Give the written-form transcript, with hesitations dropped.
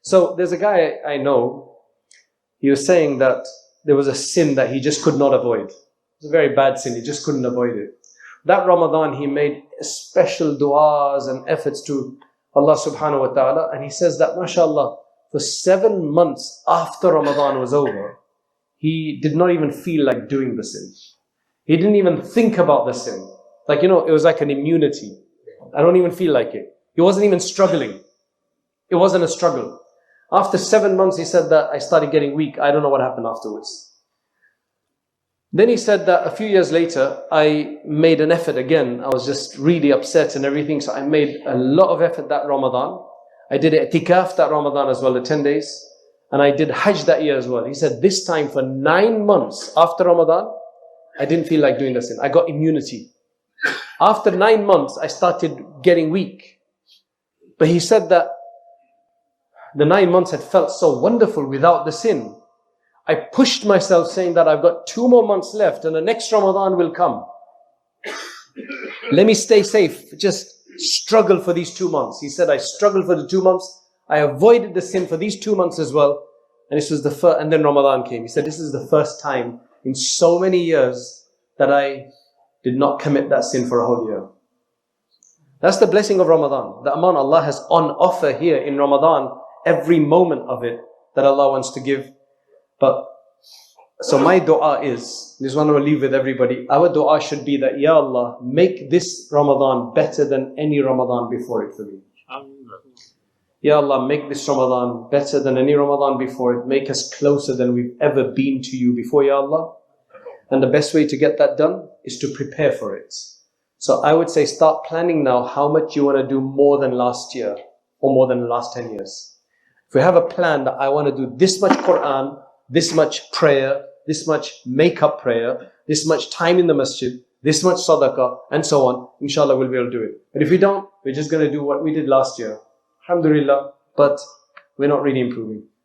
So there's a guy I know, he was saying that there was a sin that he just could not avoid. It's a very bad sin, he just couldn't avoid it. That Ramadan, he made special du'as and efforts to Allah subhanahu wa ta'ala, and he says that, mashallah, for 7 months after Ramadan was over, he did not even feel like doing the sin. He didn't even think about the sin. Like, it was like an immunity. I don't even feel like it. He wasn't even struggling. It wasn't a struggle. After 7 months, he said that I started getting weak. I don't know what happened afterwards. Then he said that a few years later, I made an effort again. I was just really upset and everything. So I made a lot of effort that Ramadan. I did i'tikaf that Ramadan as well, the 10 days. And I did Hajj that year as well. He said this time for 9 months after Ramadan, I didn't feel like doing the sin. I got immunity. After 9 months, I started getting weak. But he said that the 9 months had felt so wonderful without the sin. I pushed myself saying that I've got 2 more months left and the next Ramadan will come. Let me stay safe. Just struggle for these 2 months. He said, I struggled for the 2 months. I avoided the sin for these 2 months as well. And this was the first, and then Ramadan came. He said, this is the first time in so many years that I did not commit that sin for a whole year. That's the blessing of Ramadan. The amount Allah has on offer here in Ramadan, every moment of it that Allah wants to give. But so my dua is, this one I will leave with everybody. Our dua should be that, Ya Allah, make this Ramadan better than any Ramadan before it for me. Ya Allah, make this Ramadan better than any Ramadan before it. Make us closer than we've ever been to you before, Ya Allah. And the best way to get that done is to prepare for it. So I would say start planning now how much you want to do more than last year or more than the last 10 years. If we have a plan that I want to do this much Quran, this much prayer, this much make-up prayer, this much time in the masjid, this much sadaqah, and so on, inshallah we'll be able to do it. But if we don't, we're just going to do what we did last year. Alhamdulillah, but we're not really improving.